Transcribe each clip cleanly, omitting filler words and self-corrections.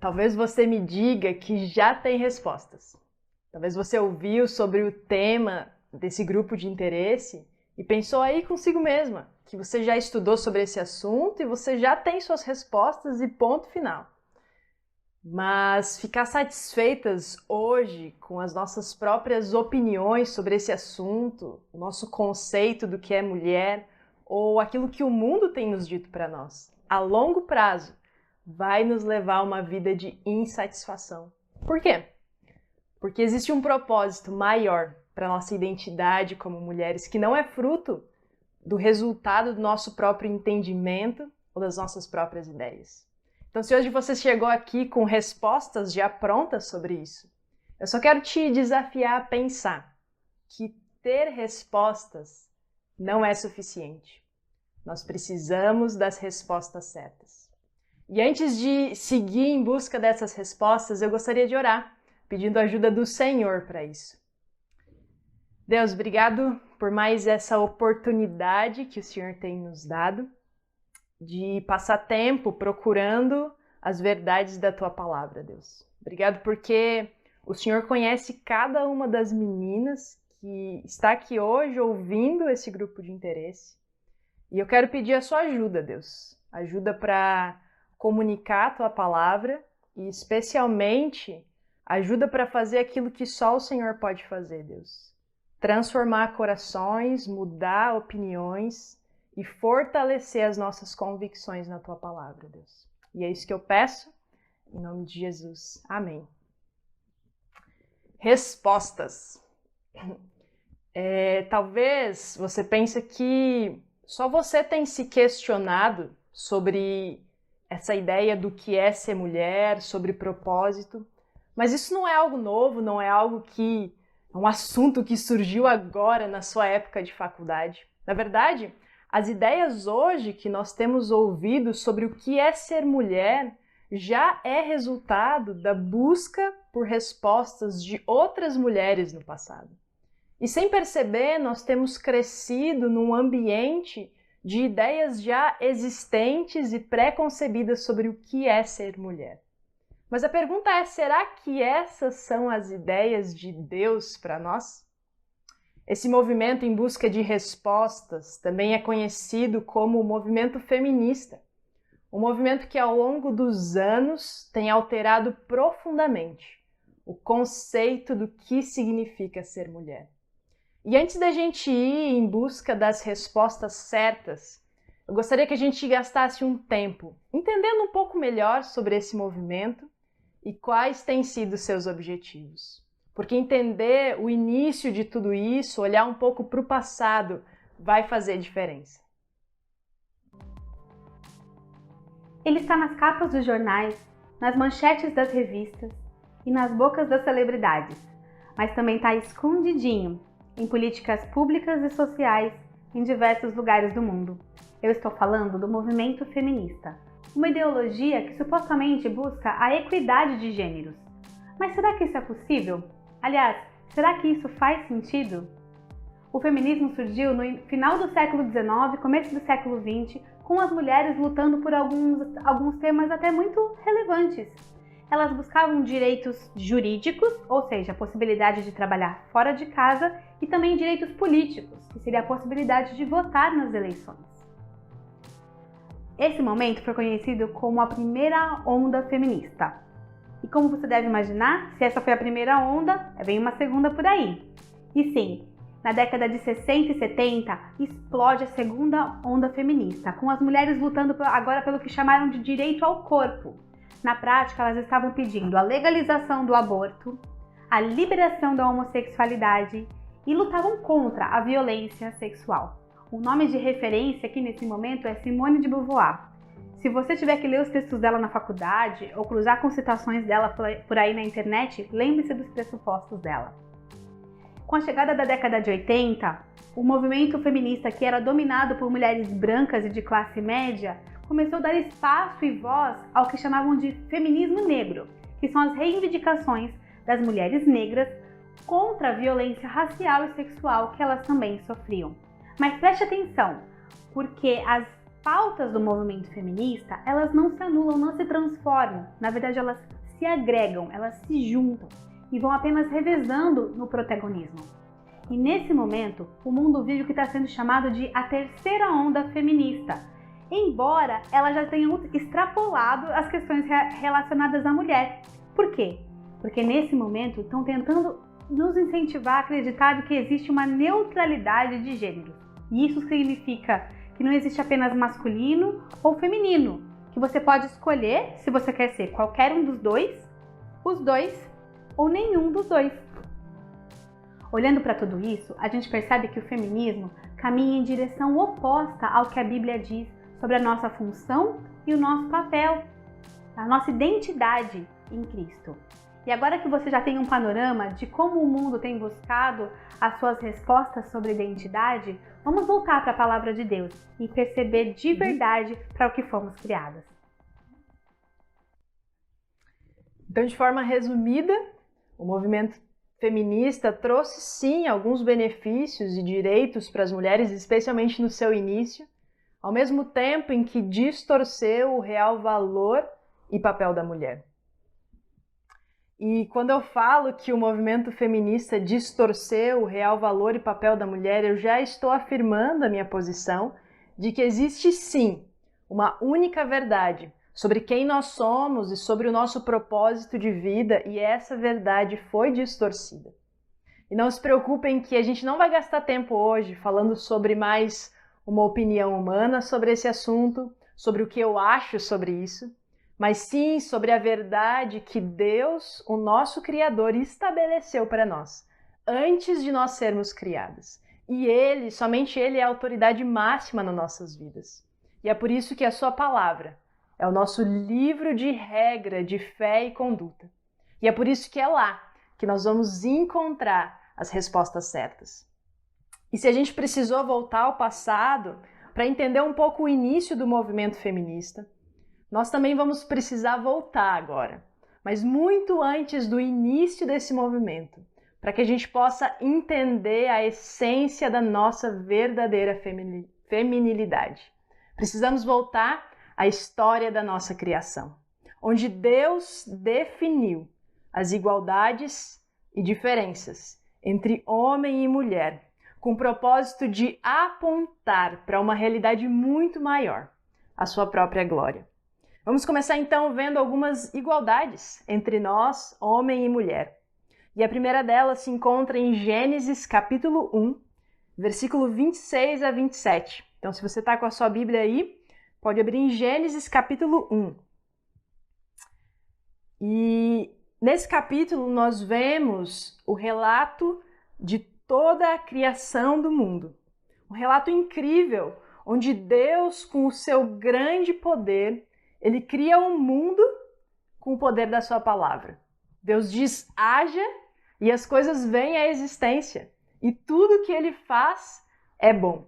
Talvez você me diga que já tem respostas. Talvez você ouviu sobre o tema desse grupo de interesse e pensou aí consigo mesma que você já estudou sobre esse assunto e você já tem suas respostas e ponto final. Mas ficar satisfeitas hoje com as nossas próprias opiniões sobre esse assunto, o nosso conceito do que é mulher ou aquilo que o mundo tem nos dito para nós, a longo prazo, vai nos levar a uma vida de insatisfação. Por quê? Porque existe um propósito maior para a nossa identidade como mulheres que não é fruto do resultado do nosso próprio entendimento ou das nossas próprias ideias. Então, se hoje você chegou aqui com respostas já prontas sobre isso, eu só quero te desafiar a pensar que ter respostas não é suficiente. Nós precisamos das respostas certas. E antes de seguir em busca dessas respostas, eu gostaria de orar, pedindo a ajuda do Senhor para isso. Deus, obrigado por mais essa oportunidade que o Senhor tem nos dado de passar tempo procurando as verdades da Tua Palavra, Deus. Obrigado porque o Senhor conhece cada uma das meninas que está aqui hoje ouvindo esse grupo de interesse. E eu quero pedir a sua ajuda, Deus. Ajuda para comunicar a Tua Palavra e especialmente ajuda para fazer aquilo que só o Senhor pode fazer, Deus. Transformar corações, mudar opiniões e fortalecer as nossas convicções na Tua Palavra, Deus. E é isso que eu peço, em nome de Jesus. Amém. Respostas. Talvez você pense que só você tem se questionado sobre essa ideia do que é ser mulher, sobre propósito, mas isso não é algo novo, não é algo que é um assunto que surgiu agora na sua época de faculdade. Na verdade, as ideias hoje que nós temos ouvido sobre o que é ser mulher já é resultado da busca por respostas de outras mulheres no passado. E sem perceber, nós temos crescido num ambiente de ideias já existentes e pré-concebidas sobre o que é ser mulher. Mas a pergunta é, será que essas são as ideias de Deus para nós? Esse movimento em busca de respostas também é conhecido como o movimento feminista. Um movimento que ao longo dos anos tem alterado profundamente o conceito do que significa ser mulher. E antes da gente ir em busca das respostas certas, eu gostaria que a gente gastasse um tempo entendendo um pouco melhor sobre esse movimento e quais têm sido seus objetivos. Porque entender o início de tudo isso, olhar um pouco para o passado, vai fazer diferença. Ele está nas capas dos jornais, nas manchetes das revistas e nas bocas das celebridades, mas também está escondidinho em políticas públicas e sociais em diversos lugares do mundo. Eu estou falando do movimento feminista, uma ideologia que supostamente busca a equidade de gêneros. Mas será que isso é possível? Aliás, será que isso faz sentido? O feminismo surgiu no final do século XIX, começo do século XX, com as mulheres lutando por alguns temas até muito relevantes. Elas buscavam direitos jurídicos, ou seja, a possibilidade de trabalhar fora de casa, e também direitos políticos, que seria a possibilidade de votar nas eleições. Esse momento foi conhecido como a primeira onda feminista. E como você deve imaginar, se essa foi a primeira onda, vem uma segunda por aí. E sim, na década de 60 e 70, explode a segunda onda feminista, com as mulheres lutando agora pelo que chamaram de direito ao corpo. Na prática, elas estavam pedindo a legalização do aborto, a liberação da homossexualidade e lutavam contra a violência sexual. O nome de referência aqui nesse momento é Simone de Beauvoir. Se você tiver que ler os textos dela na faculdade ou cruzar com citações dela por aí na internet, lembre-se dos pressupostos dela. Com a chegada da década de 80, o movimento feminista, que era dominado por mulheres brancas e de classe média, começou a dar espaço e voz ao que chamavam de feminismo negro, que são as reivindicações das mulheres negras contra a violência racial e sexual que elas também sofriam. Mas preste atenção, porque as pautas do movimento feminista, elas não se anulam, não se transformam, na verdade elas se agregam, elas se juntam e vão apenas revezando no protagonismo. E nesse momento, o mundo vive o que está sendo chamado de a terceira onda feminista, embora ela já tenha extrapolado as questões relacionadas à mulher. Por quê? Porque nesse momento estão tentando nos incentivar a acreditar que existe uma neutralidade de gênero. E isso significa que não existe apenas masculino ou feminino, que você pode escolher se você quer ser qualquer um dos dois, os dois ou nenhum dos dois. Olhando para tudo isso, a gente percebe que o feminismo caminha em direção oposta ao que a Bíblia diz sobre a nossa função e o nosso papel, a nossa identidade em Cristo. E agora que você já tem um panorama de como o mundo tem buscado as suas respostas sobre identidade, vamos voltar para a palavra de Deus e perceber de verdade para o que fomos criadas. Então, de forma resumida, o movimento feminista trouxe sim alguns benefícios e direitos para as mulheres, especialmente no seu início, ao mesmo tempo em que distorceu o real valor e papel da mulher. E quando eu falo que o movimento feminista distorceu o real valor e papel da mulher, eu já estou afirmando a minha posição de que existe sim uma única verdade sobre quem nós somos e sobre o nosso propósito de vida, e essa verdade foi distorcida. E não se preocupem que a gente não vai gastar tempo hoje falando sobre mais uma opinião humana sobre esse assunto, sobre o que eu acho sobre isso, mas sim sobre a verdade que Deus, o nosso Criador, estabeleceu para nós, antes de nós sermos criadas. E Ele, somente Ele é a autoridade máxima nas nossas vidas. E é por isso que a sua palavra é o nosso livro de regra de fé e conduta. E é por isso que é lá que nós vamos encontrar as respostas certas. E se a gente precisou voltar ao passado para entender um pouco o início do movimento feminista, nós também vamos precisar voltar agora, mas muito antes do início desse movimento, para que a gente possa entender a essência da nossa verdadeira feminilidade. Precisamos voltar à história da nossa criação, onde Deus definiu as igualdades e diferenças entre homem e mulher, com o propósito de apontar para uma realidade muito maior, a sua própria glória. Vamos começar então vendo algumas igualdades entre nós, homem e mulher. E a primeira delas se encontra em Gênesis capítulo 1, versículo 26 a 27. Então, se você está com a sua Bíblia aí, pode abrir em Gênesis capítulo 1. E nesse capítulo nós vemos o relato de toda a criação do mundo. Um relato incrível, onde Deus, com o seu grande poder, Ele cria um mundo com o poder da sua palavra. Deus diz, haja, e as coisas vêm à existência. E tudo que Ele faz é bom.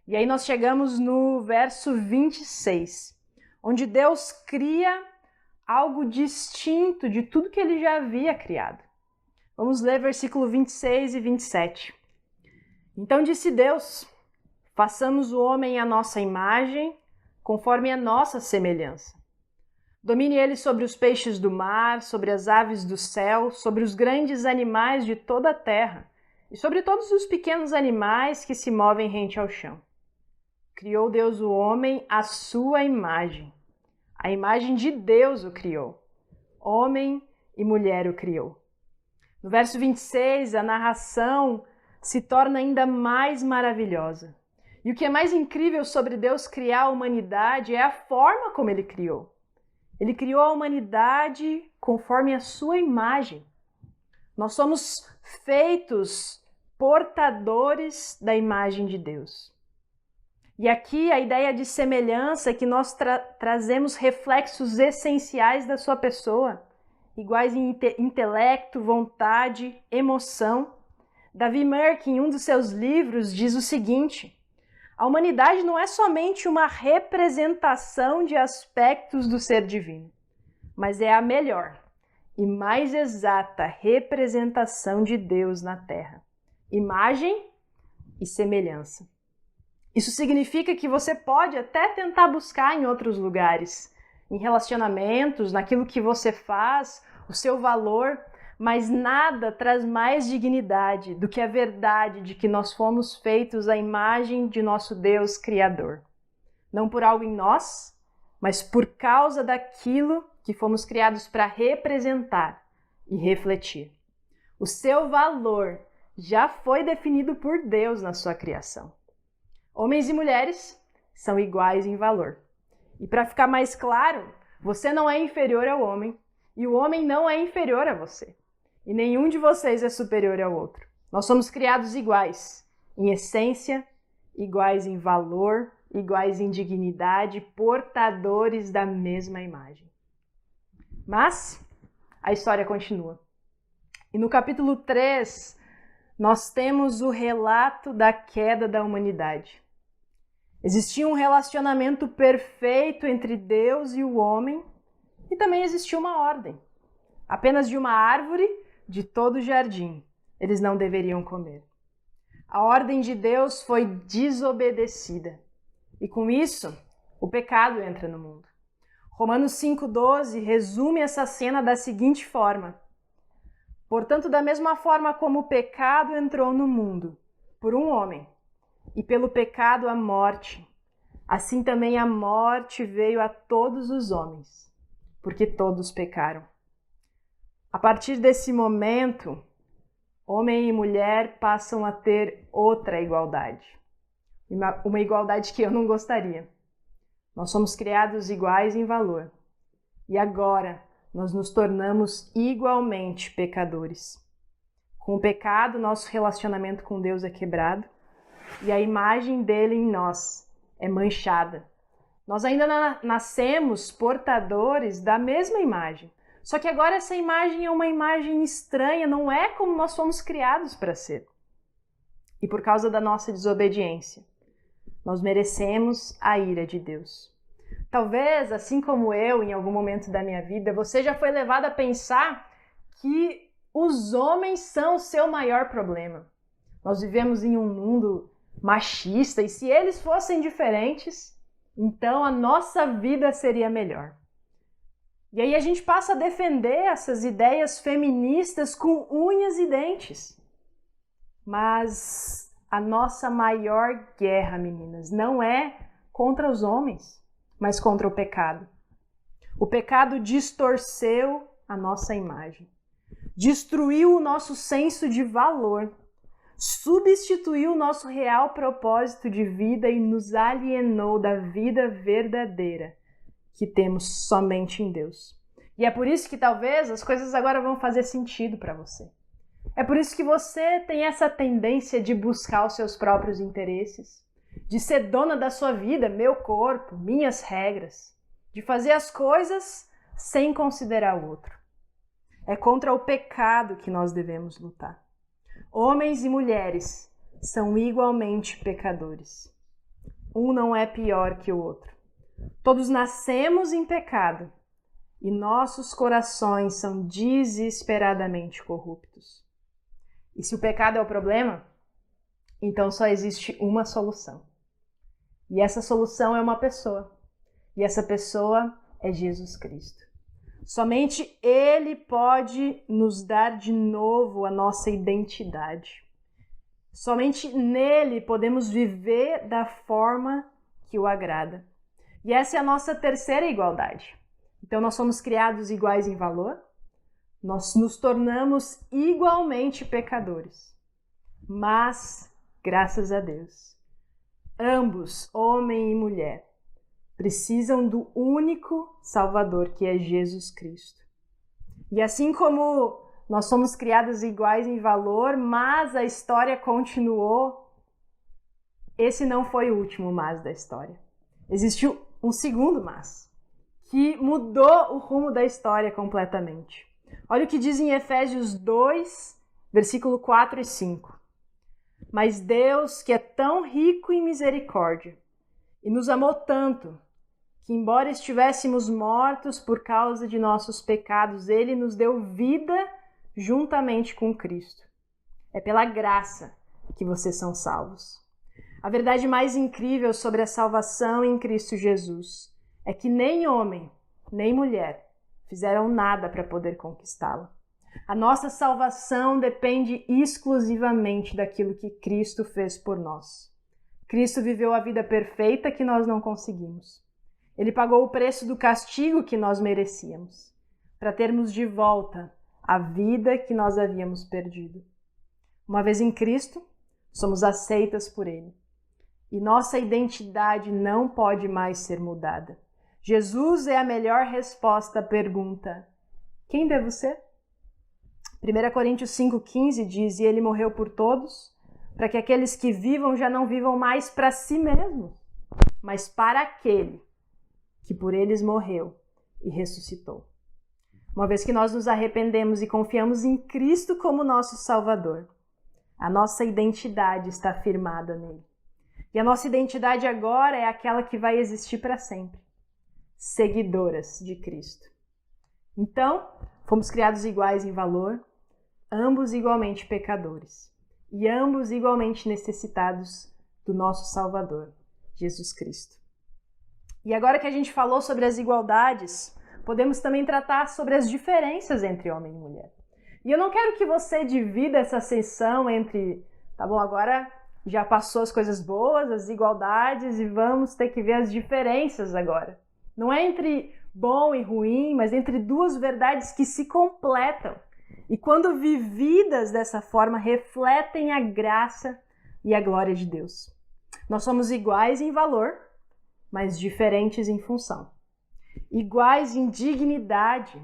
E aí nós chegamos no verso 26, onde Deus cria algo distinto de tudo que Ele já havia criado. Vamos ler versículo 26 e 27. Então disse Deus, façamos o homem à nossa imagem, conforme a nossa semelhança. Domine ele sobre os peixes do mar, sobre as aves do céu, sobre os grandes animais de toda a terra e sobre todos os pequenos animais que se movem rente ao chão. Criou Deus o homem à sua imagem. A imagem de Deus o criou. Homem e mulher o criou. No verso 26, a narração se torna ainda mais maravilhosa. E o que é mais incrível sobre Deus criar a humanidade é a forma como Ele criou. Ele criou a humanidade conforme a sua imagem. Nós somos feitos portadores da imagem de Deus. E aqui a ideia de semelhança é que nós trazemos reflexos essenciais da sua pessoa, iguais em intelecto, vontade, emoção. Davi Merck, em um dos seus livros, diz o seguinte: a humanidade não é somente uma representação de aspectos do ser divino, mas é a melhor e mais exata representação de Deus na Terra. Imagem e semelhança. Isso significa que você pode até tentar buscar em outros lugares em relacionamentos, naquilo que você faz, o seu valor, mas nada traz mais dignidade do que a verdade de que nós fomos feitos à imagem de nosso Deus Criador. Não por algo em nós, mas por causa daquilo que fomos criados para representar e refletir. O seu valor já foi definido por Deus na sua criação. Homens e mulheres são iguais em valor. E para ficar mais claro, você não é inferior ao homem e o homem não é inferior a você. E nenhum de vocês é superior ao outro. Nós somos criados iguais, em essência, iguais em valor, iguais em dignidade, portadores da mesma imagem. Mas a história continua. E no capítulo 3, nós temos o relato da queda da humanidade. Existia um relacionamento perfeito entre Deus e o homem, e também existia uma ordem. Apenas de uma árvore de todo o jardim eles não deveriam comer. A ordem de Deus foi desobedecida. E com isso, o pecado entra no mundo. Romanos 5,12 resume essa cena da seguinte forma: portanto, da mesma forma como o pecado entrou no mundo, por um homem, e pelo pecado a morte, assim também a morte veio a todos os homens, porque todos pecaram. A partir desse momento, homem e mulher passam a ter outra igualdade. Uma igualdade que eu não gostaria. Nós somos criados iguais em valor. E agora nós nos tornamos igualmente pecadores. Com o pecado, nosso relacionamento com Deus é quebrado e a imagem dele em nós é manchada. Nós ainda nascemos portadores da mesma imagem. Só que agora essa imagem é uma imagem estranha, não é como nós fomos criados para ser. E por causa da nossa desobediência, nós merecemos a ira de Deus. Talvez, assim como eu, em algum momento da minha vida, você já foi levado a pensar que os homens são o seu maior problema. Nós vivemos em um mundo machista e se eles fossem diferentes, então a nossa vida seria melhor. E aí a gente passa a defender essas ideias feministas com unhas e dentes. Mas a nossa maior guerra, meninas, não é contra os homens, mas contra o pecado. O pecado distorceu a nossa imagem, destruiu o nosso senso de valor, substituiu o nosso real propósito de vida e nos alienou da vida verdadeira que temos somente em Deus. E é por isso que talvez as coisas agora vão fazer sentido para você. É por isso que você tem essa tendência de buscar os seus próprios interesses, de ser dona da sua vida, meu corpo, minhas regras, de fazer as coisas sem considerar o outro. É contra o pecado que nós devemos lutar. Homens e mulheres são igualmente pecadores. Um não é pior que o outro. Todos nascemos em pecado e nossos corações são desesperadamente corruptos. E se o pecado é o problema, então só existe uma solução. E essa solução é uma pessoa. E essa pessoa é Jesus Cristo. Somente Ele pode nos dar de novo a nossa identidade. Somente nele podemos viver da forma que o agrada. E essa é a nossa terceira igualdade. Então nós somos criados iguais em valor, nós nos tornamos igualmente pecadores. Mas, graças a Deus, ambos, homem e mulher, precisam do único Salvador, que é Jesus Cristo. E assim como nós somos criados iguais em valor, mas a história continuou, esse não foi o último mas da história. Existiu um segundo mas, que mudou o rumo da história completamente. Olha o que diz em Efésios 2, versículo 4 e 5. Mas Deus, que é tão rico em misericórdia, e nos amou tanto, que embora estivéssemos mortos por causa de nossos pecados, Ele nos deu vida juntamente com Cristo. É pela graça que vocês são salvos. A verdade mais incrível sobre a salvação em Cristo Jesus é que nem homem, nem mulher fizeram nada para poder conquistá-la. A nossa salvação depende exclusivamente daquilo que Cristo fez por nós. Cristo viveu a vida perfeita que nós não conseguimos. Ele pagou o preço do castigo que nós merecíamos, para termos de volta a vida que nós havíamos perdido. Uma vez em Cristo, somos aceitas por Ele. E nossa identidade não pode mais ser mudada. Jesus é a melhor resposta à pergunta: quem devo ser? 1 Coríntios 5,15 diz: e Ele morreu por todos, para que aqueles que vivam já não vivam mais para si mesmos, mas para aquele que por eles morreu e ressuscitou. Uma vez que nós nos arrependemos e confiamos em Cristo como nosso Salvador, a nossa identidade está firmada nele. E a nossa identidade agora é aquela que vai existir para sempre. Seguidoras de Cristo. Então, fomos criados iguais em valor, ambos igualmente pecadores e ambos igualmente necessitados do nosso Salvador, Jesus Cristo. E agora que a gente falou sobre as igualdades, podemos também tratar sobre as diferenças entre homem e mulher. E eu não quero que você divida essa sessão entre, tá bom, agora já passou as coisas boas, as igualdades, e vamos ter que ver as diferenças agora. Não é entre bom e ruim, mas entre duas verdades que se completam. E quando vividas dessa forma, refletem a graça e a glória de Deus. Nós somos iguais em valor, mas diferentes em função. Iguais em dignidade,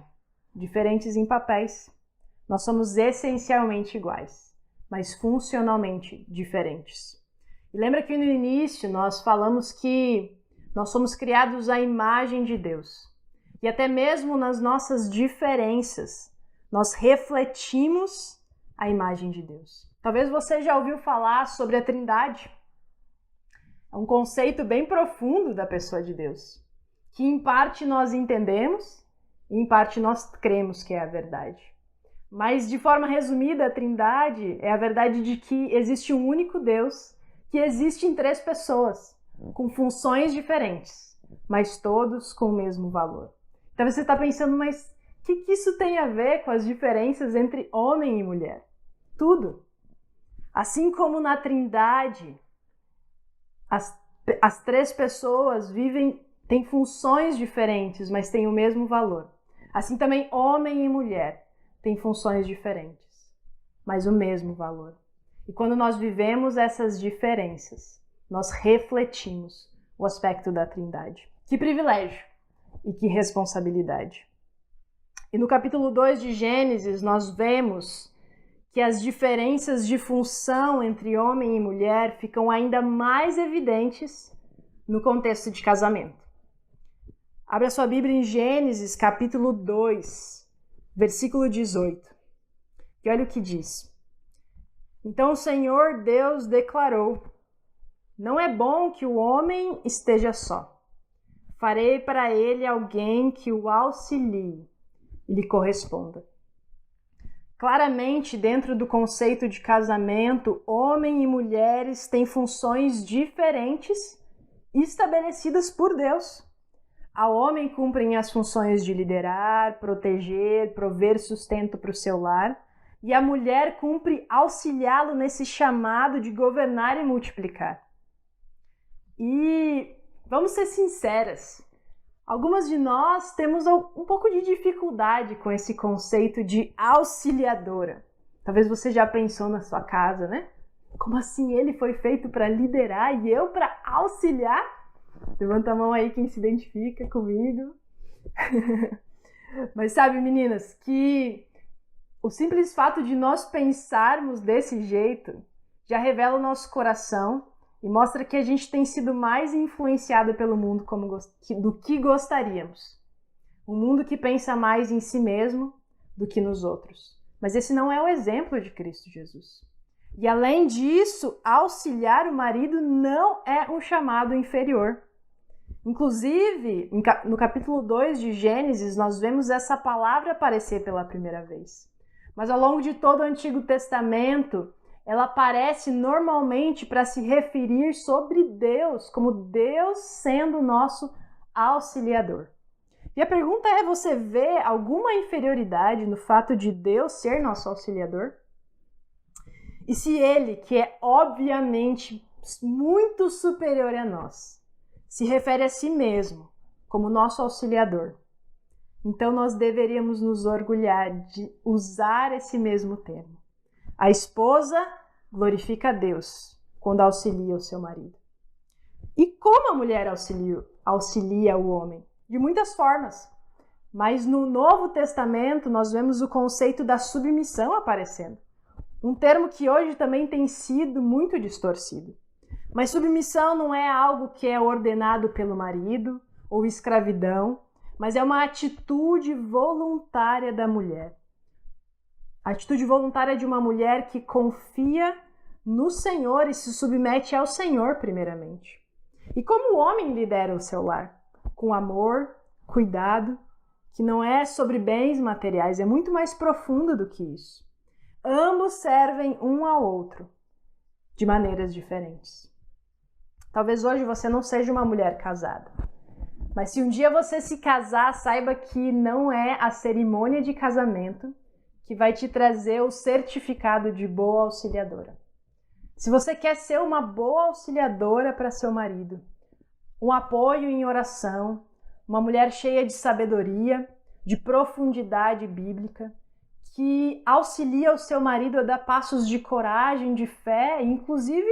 diferentes em papéis. Nós somos essencialmente iguais, mas funcionalmente diferentes. E lembra que no início nós falamos que nós somos criados à imagem de Deus. E até mesmo nas nossas diferenças, nós refletimos a imagem de Deus. Talvez você já ouviu falar sobre a Trindade. É um conceito bem profundo da pessoa de Deus, que em parte nós entendemos e em parte nós cremos que é a verdade. Mas de forma resumida, a Trindade é a verdade de que existe um único Deus que existe em três pessoas, com funções diferentes, mas todos com o mesmo valor. Então você está pensando, mas o que isso tem a ver com as diferenças entre homem e mulher? Tudo. Assim como na Trindade, as três pessoas têm funções diferentes, mas têm o mesmo valor. Assim também homem e mulher têm funções diferentes, mas o mesmo valor. E quando nós vivemos essas diferenças, nós refletimos o aspecto da Trindade. Que privilégio e que responsabilidade. E no capítulo 2 de Gênesis, nós vemos que as diferenças de função entre homem e mulher ficam ainda mais evidentes no contexto de casamento. Abra sua Bíblia em Gênesis, capítulo 2, versículo 18. E olha o que diz. Então o Senhor Deus declarou: não é bom que o homem esteja só. Farei para ele alguém que o auxilie e lhe corresponda. Claramente, dentro do conceito de casamento, homem e mulheres têm funções diferentes estabelecidas por Deus. Ao homem cumprem as funções de liderar, proteger, prover sustento para o seu lar, e a mulher cumpre auxiliá-lo nesse chamado de governar e multiplicar. E vamos ser sinceras, algumas de nós temos um pouco de dificuldade com esse conceito de auxiliadora. Talvez você já pensou na sua casa, né? Como assim ele foi feito para liderar e eu para auxiliar? Levanta a mão aí quem se identifica comigo. Mas sabe, meninas, que o simples fato de nós pensarmos desse jeito já revela o nosso coração e mostra que a gente tem sido mais influenciada pelo mundo do que gostaríamos. Um mundo que pensa mais em si mesmo do que nos outros. Mas esse não é o exemplo de Cristo Jesus. E além disso, auxiliar o marido não é um chamado inferior. Inclusive, no capítulo 2 de Gênesis, nós vemos essa palavra aparecer pela primeira vez. Mas ao longo de todo o Antigo Testamento, ela aparece normalmente para se referir sobre Deus, como Deus sendo o nosso auxiliador. E a pergunta é, você vê alguma inferioridade no fato de Deus ser nosso auxiliador? E se Ele, que é obviamente muito superior a nós, se refere a si mesmo como nosso auxiliador, então nós deveríamos nos orgulhar de usar esse mesmo termo. A esposa glorifica a Deus quando auxilia o seu marido. E como a mulher auxilia o homem? De muitas formas. Mas no Novo Testamento nós vemos o conceito da submissão aparecendo. Um termo que hoje também tem sido muito distorcido. Mas submissão não é algo que é ordenado pelo marido ou escravidão, mas é uma atitude voluntária da mulher. A atitude voluntária de uma mulher que confia no Senhor e se submete ao Senhor primeiramente. E como o homem lidera o seu lar? Com amor, cuidado, que não é sobre bens materiais, é muito mais profundo do que isso. Ambos servem um ao outro, de maneiras diferentes. Talvez hoje você não seja uma mulher casada, mas se um dia você se casar, saiba que não é a cerimônia de casamento que vai te trazer o certificado de boa auxiliadora. Se você quer ser uma boa auxiliadora para seu marido, um apoio em oração, uma mulher cheia de sabedoria, de profundidade bíblica, que auxilia o seu marido a dar passos de coragem, de fé, e inclusive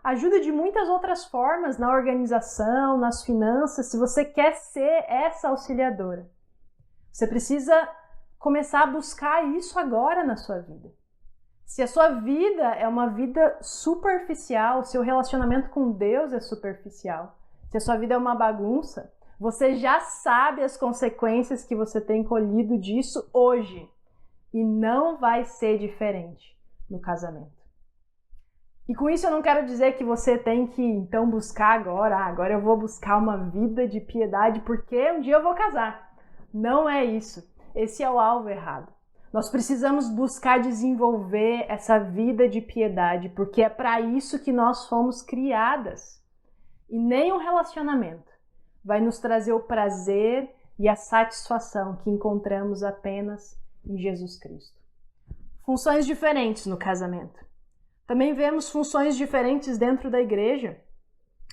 ajuda de muitas outras formas na organização, nas finanças. Se você quer ser essa auxiliadora, você precisa começar a buscar isso agora na sua vida. Se a sua vida é uma vida superficial, seu relacionamento com Deus é superficial, se a sua vida é uma bagunça, você já sabe as consequências que você tem colhido disso hoje. E não vai ser diferente no casamento. E com isso eu não quero dizer que você tem que então buscar agora eu vou buscar uma vida de piedade porque um dia eu vou casar. Não é isso. Esse é o alvo errado. Nós precisamos buscar desenvolver essa vida de piedade, porque é para isso que nós fomos criadas. E nem um relacionamento vai nos trazer o prazer e a satisfação que encontramos apenas em Jesus Cristo. Funções diferentes no casamento. Também vemos funções diferentes dentro da igreja.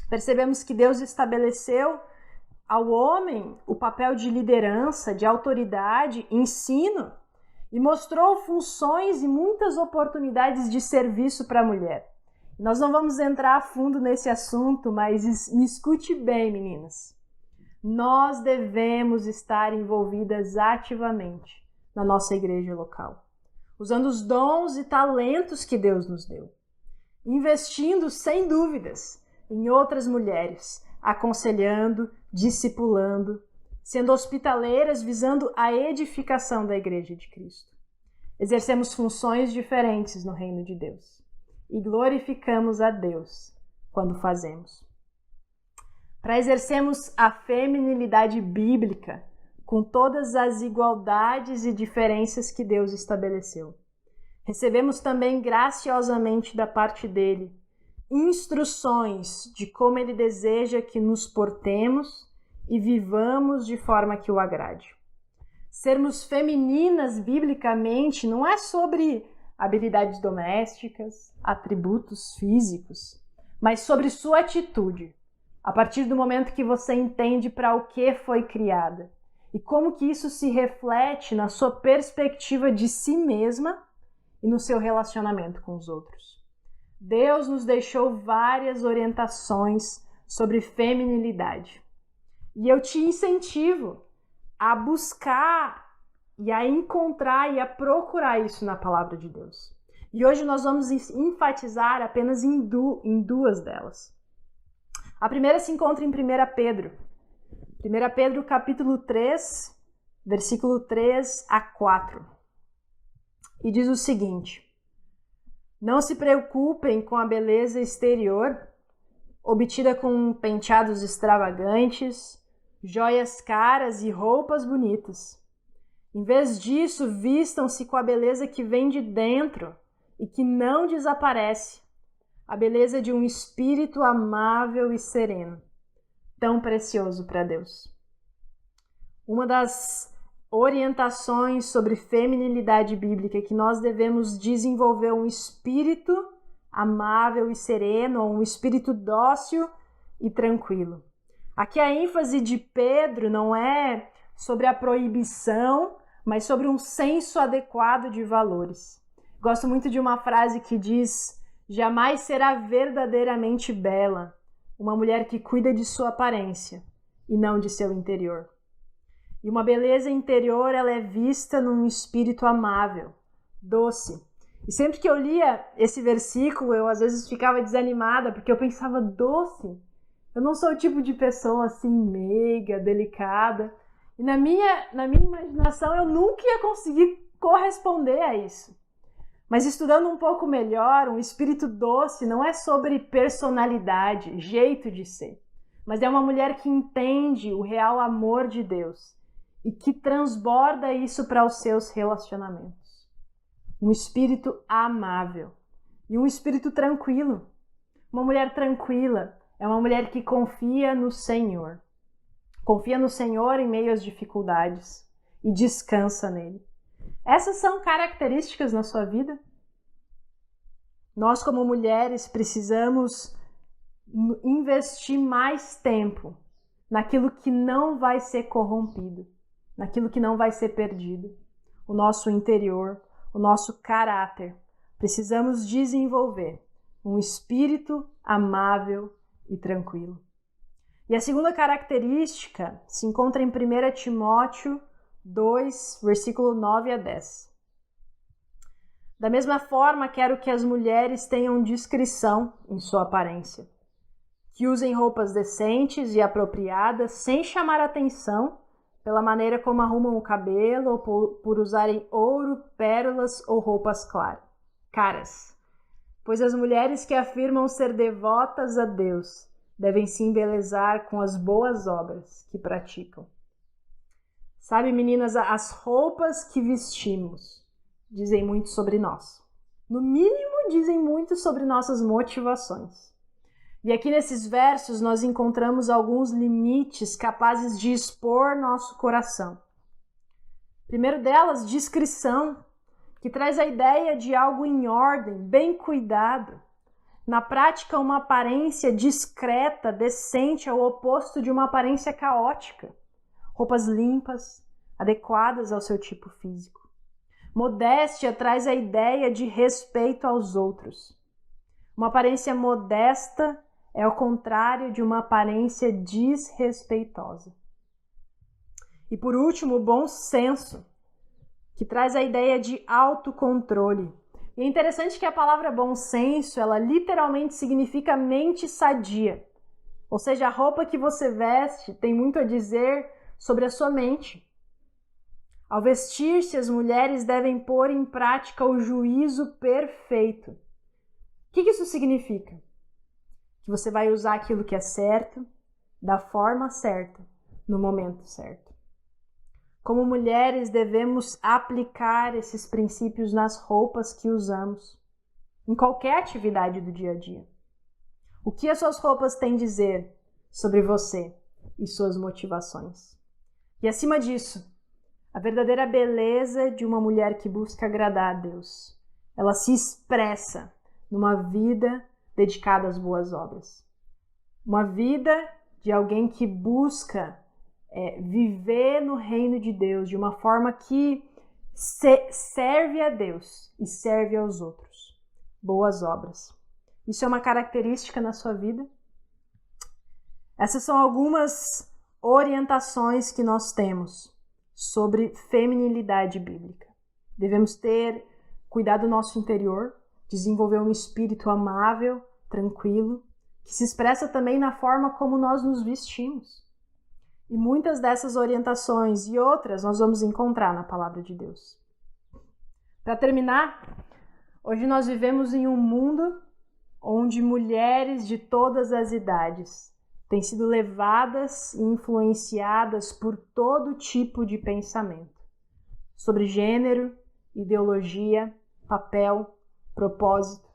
Percebemos que Deus estabeleceu ao homem o papel de liderança, de autoridade, ensino, e mostrou funções e muitas oportunidades de serviço para a mulher. Nós não vamos entrar a fundo nesse assunto, mas me escute bem, meninas. Nós devemos estar envolvidas ativamente na nossa igreja local, usando os dons e talentos que Deus nos deu, investindo, sem dúvidas, em outras mulheres, aconselhando, discipulando, sendo hospitaleiras, visando a edificação da Igreja de Cristo. Exercemos funções diferentes no reino de Deus e glorificamos a Deus quando fazemos. Para exercermos a feminilidade bíblica, com todas as igualdades e diferenças que Deus estabeleceu. Recebemos também graciosamente da parte dele instruções de como ele deseja que nos portemos e vivamos de forma que o agrade. Sermos femininas biblicamente não é sobre habilidades domésticas, atributos físicos, mas sobre sua atitude, a partir do momento que você entende para o que foi criada. E como que isso se reflete na sua perspectiva de si mesma e no seu relacionamento com os outros. Deus nos deixou várias orientações sobre feminilidade. E eu te incentivo a buscar e a encontrar e a procurar isso na palavra de Deus. E hoje nós vamos enfatizar apenas em duas delas. A primeira se encontra em 1 Pedro. 1 Pedro capítulo 3, versículo 3 a 4. E diz o seguinte: não se preocupem com a beleza exterior, obtida com penteados extravagantes, joias caras e roupas bonitas. Em vez disso, vistam-se com a beleza que vem de dentro e que não desaparece, a beleza de um espírito amável e sereno, tão precioso para Deus. Uma das orientações sobre feminilidade bíblica é que nós devemos desenvolver um espírito amável e sereno, ou um espírito dócil e tranquilo. Aqui a ênfase de Pedro não é sobre a proibição, mas sobre um senso adequado de valores. Gosto muito de uma frase que diz: jamais será verdadeiramente bela uma mulher que cuida de sua aparência e não de seu interior. E uma beleza interior, ela é vista num espírito amável, doce. E sempre que eu lia esse versículo, eu às vezes ficava desanimada, porque eu pensava, doce? Eu não sou o tipo de pessoa assim, meiga, delicada. E na minha imaginação, eu nunca ia conseguir corresponder a isso. Mas estudando um pouco melhor, um espírito doce não é sobre personalidade, jeito de ser, mas é uma mulher que entende o real amor de Deus e que transborda isso para os seus relacionamentos. Um espírito amável e um espírito tranquilo. Uma mulher tranquila é uma mulher que confia no Senhor. Confia no Senhor em meio às dificuldades e descansa nele. Essas são características na sua vida? Nós, como mulheres, precisamos investir mais tempo naquilo que não vai ser corrompido, naquilo que não vai ser perdido. O nosso interior, o nosso caráter. Precisamos desenvolver um espírito amável e tranquilo. E a segunda característica se encontra em 1 Timóteo 2, versículo 9 a 10. Da mesma forma, quero que as mulheres tenham discrição em sua aparência, que usem roupas decentes e apropriadas, sem chamar atenção pela maneira como arrumam o cabelo ou por usarem ouro, pérolas ou roupas caras. Pois as mulheres que afirmam ser devotas a Deus devem se embelezar com as boas obras que praticam. Sabe, meninas, as roupas que vestimos dizem muito sobre nós. No mínimo, dizem muito sobre nossas motivações. E aqui nesses versos nós encontramos alguns limites capazes de expor nosso coração. Primeiro delas, discrição, que traz a ideia de algo em ordem, bem cuidado. Na prática, uma aparência discreta, decente, é o oposto de uma aparência caótica. Roupas limpas, adequadas ao seu tipo físico. Modéstia traz a ideia de respeito aos outros. Uma aparência modesta é o contrário de uma aparência desrespeitosa. E por último, o bom senso, que traz a ideia de autocontrole. E é interessante que a palavra bom senso, ela literalmente significa mente sadia. Ou seja, a roupa que você veste tem muito a dizer sobre a sua mente. Ao vestir-se, as mulheres devem pôr em prática o juízo perfeito. O que isso significa? Que você vai usar aquilo que é certo, da forma certa, no momento certo. Como mulheres, devemos aplicar esses princípios nas roupas que usamos, em qualquer atividade do dia a dia. O que as suas roupas têm a dizer sobre você e suas motivações? E acima disso, a verdadeira beleza de uma mulher que busca agradar a Deus. Ela se expressa numa vida dedicada às boas obras. Uma vida de alguém que busca viver no reino de Deus de uma forma que serve a Deus e serve aos outros. Boas obras. Isso é uma característica na sua vida? Essas são algumas orientações que nós temos sobre feminilidade bíblica. Devemos ter cuidado do nosso interior, desenvolver um espírito amável, tranquilo, que se expressa também na forma como nós nos vestimos. E muitas dessas orientações e outras nós vamos encontrar na palavra de Deus. Para terminar, hoje nós vivemos em um mundo onde mulheres de todas as idades têm sido levadas e influenciadas por todo tipo de pensamento sobre gênero, ideologia, papel, propósito,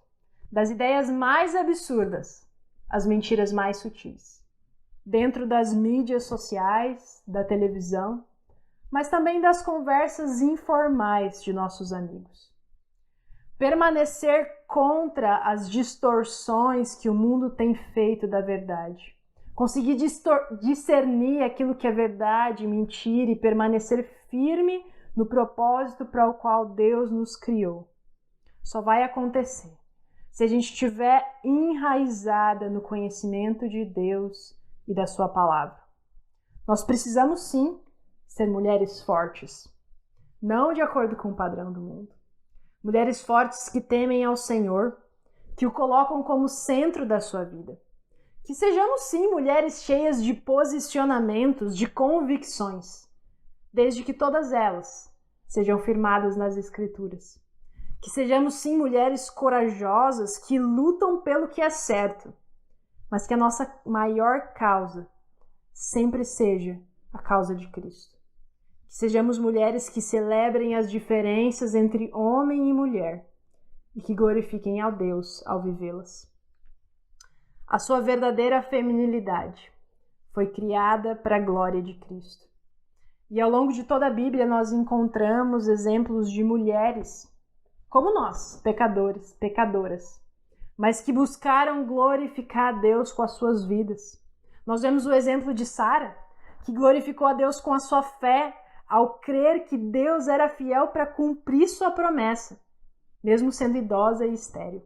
das ideias mais absurdas às mentiras mais sutis, dentro das mídias sociais, da televisão mas também das conversas informais de nossos amigos. Permanecer contra as distorções que o mundo tem feito da verdade. Conseguir discernir aquilo que é verdade e mentira e permanecer firme no propósito para o qual Deus nos criou. Só vai acontecer se a gente estiver enraizada no conhecimento de Deus e da sua palavra. Nós precisamos sim ser mulheres fortes, não de acordo com o padrão do mundo. Mulheres fortes que temem ao Senhor, que o colocam como centro da sua vida. Que sejamos sim mulheres cheias de posicionamentos, de convicções, desde que todas elas sejam firmadas nas Escrituras. Que sejamos sim mulheres corajosas que lutam pelo que é certo, mas que a nossa maior causa sempre seja a causa de Cristo. Que sejamos mulheres que celebrem as diferenças entre homem e mulher e que glorifiquem ao Deus ao vivê-las. A sua verdadeira feminilidade foi criada para a glória de Cristo. E ao longo de toda a Bíblia nós encontramos exemplos de mulheres, como nós, pecadores, pecadoras, mas que buscaram glorificar a Deus com as suas vidas. Nós vemos o exemplo de Sara, que glorificou a Deus com a sua fé, ao crer que Deus era fiel para cumprir sua promessa, mesmo sendo idosa e estéril.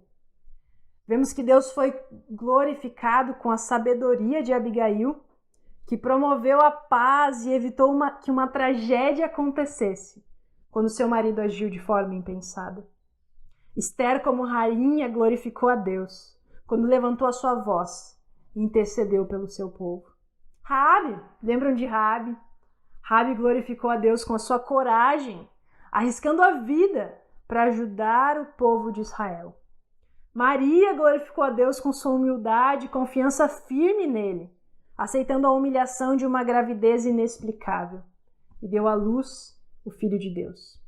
Vemos que Deus foi glorificado com a sabedoria de Abigail, que promoveu a paz e evitou que uma tragédia acontecesse quando seu marido agiu de forma impensada. Esther, como rainha, glorificou a Deus quando levantou a sua voz e intercedeu pelo seu povo. Raabe, lembram de Raabe? Raabe glorificou a Deus com a sua coragem, arriscando a vida para ajudar o povo de Israel. Maria glorificou a Deus com sua humildade e confiança firme nele, aceitando a humilhação de uma gravidez inexplicável, e deu à luz o Filho de Deus.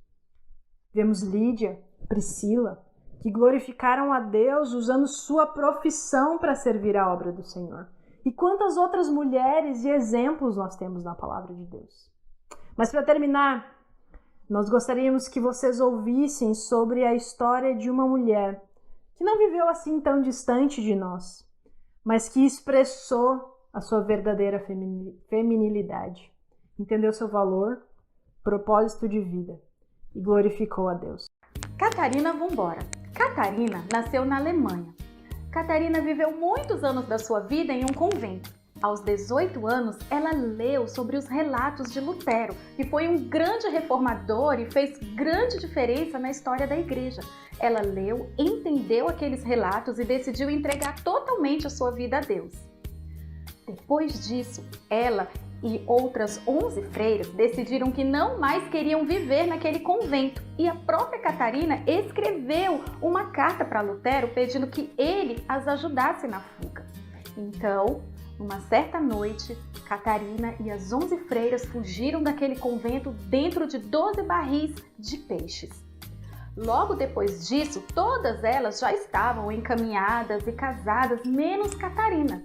Vemos Lídia, Priscila, que glorificaram a Deus usando sua profissão para servir a obra do Senhor. E quantas outras mulheres e exemplos nós temos na palavra de Deus. Mas para terminar, nós gostaríamos que vocês ouvissem sobre a história de uma mulher que não viveu assim tão distante de nós, mas que expressou a sua verdadeira feminilidade, entendeu seu valor, propósito de vida e glorificou a Deus. Catarina Vambora. Catarina nasceu na Alemanha. Catarina viveu muitos anos da sua vida em um convento. Aos 18 anos, ela leu sobre os relatos de Lutero, que foi um grande reformador e fez grande diferença na história da igreja. Ela leu, entendeu aqueles relatos e decidiu entregar totalmente a sua vida a Deus. Depois disso, ela e outras 11 freiras decidiram que não mais queriam viver naquele convento. E a própria Catarina escreveu uma carta para Lutero pedindo que ele as ajudasse na fuga. Então, numa certa noite, Catarina e as 11 freiras fugiram daquele convento dentro de 12 barris de peixes. Logo depois disso, todas elas já estavam encaminhadas e casadas, menos Catarina.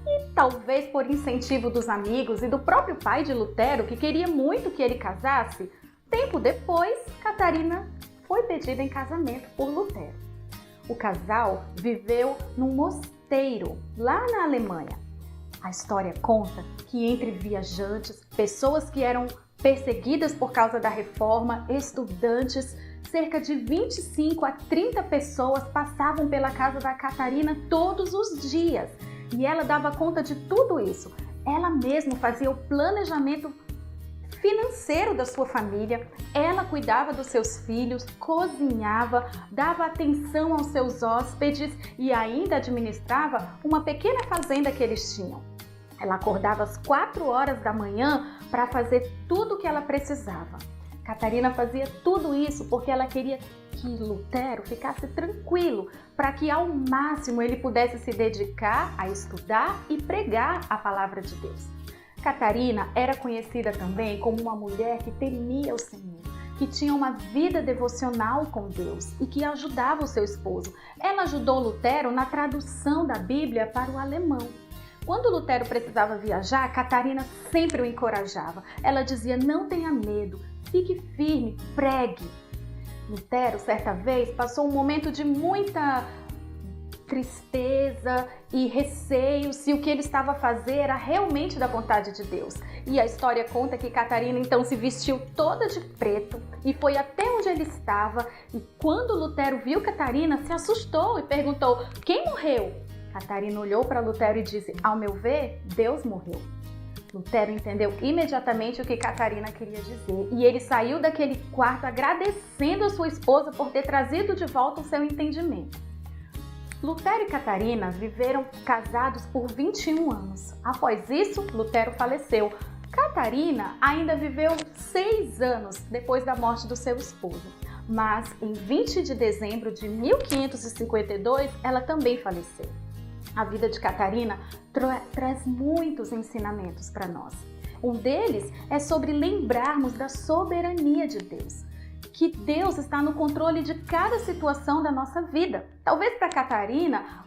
E talvez por incentivo dos amigos e do próprio pai de Lutero, que queria muito que ele casasse, tempo depois, Catarina foi pedida em casamento por Lutero. O casal viveu num mosteiro lá na Alemanha. A história conta que entre viajantes, pessoas que eram perseguidas por causa da reforma, estudantes, cerca de 25 a 30 pessoas passavam pela casa da Catarina todos os dias. E ela dava conta de tudo isso. Ela mesma fazia o planejamento financeiro da sua família, ela cuidava dos seus filhos, cozinhava, dava atenção aos seus hóspedes e ainda administrava uma pequena fazenda que eles tinham. Ela acordava às 4 horas da manhã para fazer tudo o que ela precisava. Catarina fazia tudo isso porque ela queria que Lutero ficasse tranquilo, para que ao máximo ele pudesse se dedicar a estudar e pregar a palavra de Deus. Catarina era conhecida também como uma mulher que temia o Senhor, que tinha uma vida devocional com Deus e que ajudava o seu esposo. Ela ajudou Lutero na tradução da Bíblia para o alemão. Quando Lutero precisava viajar, Catarina sempre o encorajava. Ela dizia: não tenha medo, fique firme, pregue. Lutero, certa vez, passou um momento de muita tristeza e receio se o que ele estava a fazer era realmente da vontade de Deus. E a história conta que Catarina então se vestiu toda de preto e foi até onde ele estava, e quando Lutero viu Catarina, se assustou e perguntou: quem morreu? Catarina olhou para Lutero e disse: ao meu ver, Deus morreu. Lutero entendeu imediatamente o que Catarina queria dizer, e ele saiu daquele quarto agradecendo a sua esposa por ter trazido de volta o seu entendimento. Lutero e Catarina viveram casados por 21 anos. Após isso, Lutero faleceu. Catarina ainda viveu 6 anos depois da morte do seu esposo. Mas em 20 de dezembro de 1552, ela também faleceu. A vida de Catarina traz muitos ensinamentos para nós. Um deles é sobre lembrarmos da soberania de Deus, que Deus está no controle de cada situação da nossa vida. Talvez para Catarina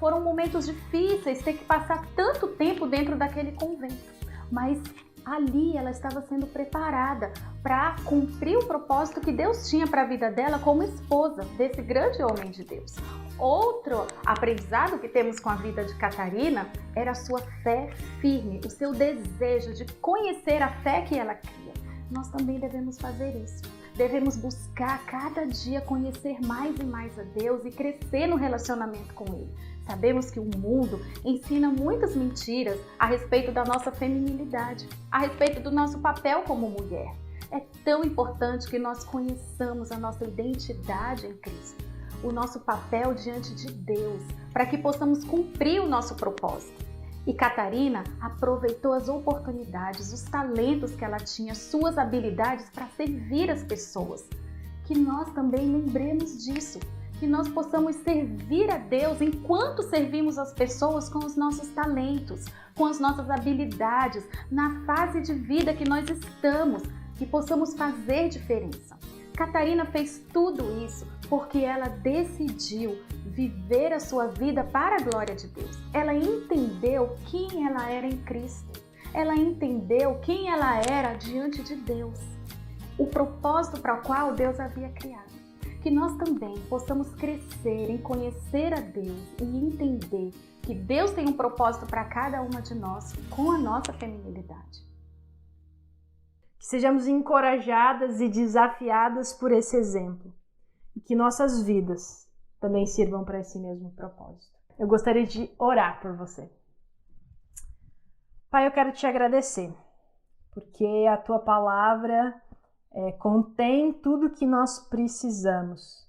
foram momentos difíceis, ter que passar tanto tempo dentro daquele convento, mas ali ela estava sendo preparada para cumprir o propósito que Deus tinha para a vida dela como esposa desse grande homem de Deus. Outro aprendizado que temos com a vida de Catarina era a sua fé firme, o seu desejo de conhecer a fé que ela cria. Nós também devemos fazer isso. Devemos buscar cada dia conhecer mais e mais a Deus e crescer no relacionamento com Ele. Sabemos que o mundo ensina muitas mentiras a respeito da nossa feminilidade, a respeito do nosso papel como mulher. É tão importante que nós conheçamos a nossa identidade em Cristo, o nosso papel diante de Deus, para que possamos cumprir o nosso propósito. E Catarina aproveitou as oportunidades, os talentos que ela tinha, suas habilidades para servir as pessoas. Que nós também lembremos disso, que nós possamos servir a Deus enquanto servimos as pessoas com os nossos talentos, com as nossas habilidades, na fase de vida que nós estamos, que possamos fazer diferença. Catarina fez tudo isso porque ela decidiu viver a sua vida para a glória de Deus. Ela entendeu quem ela era em Cristo. Ela entendeu quem ela era diante de Deus. O propósito para o qual Deus havia criado. Que nós também possamos crescer em conhecer a Deus e entender que Deus tem um propósito para cada uma de nós com a nossa feminilidade. Que sejamos encorajadas e desafiadas por esse exemplo. E que nossas vidas também sirvam para esse mesmo propósito. Eu gostaria de orar por você. Pai, eu quero te agradecer, porque a tua palavra contém tudo que nós precisamos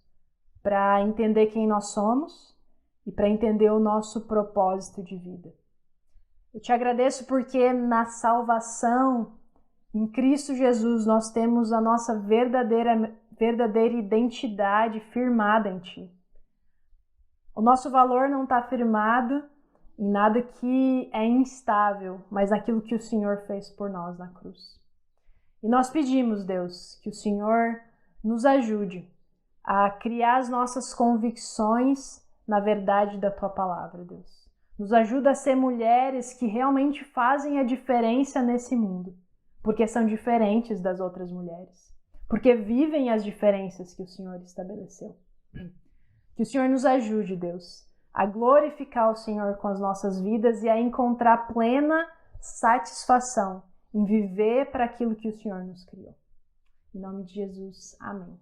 para entender quem nós somos e para entender o nosso propósito de vida. Eu te agradeço porque na salvação, em Cristo Jesus, nós temos a nossa verdadeira identidade firmada em Ti. O nosso valor não está firmado em nada que é instável, mas naquilo que o Senhor fez por nós na cruz. E nós pedimos, Deus, que o Senhor nos ajude a criar as nossas convicções na verdade da Tua palavra, Deus. Nos ajuda a ser mulheres que realmente fazem a diferença nesse mundo, porque são diferentes das outras mulheres, porque vivem as diferenças que o Senhor estabeleceu. Que o Senhor nos ajude, Deus, a glorificar o Senhor com as nossas vidas e a encontrar plena satisfação em viver para aquilo que o Senhor nos criou. Em nome de Jesus, amém.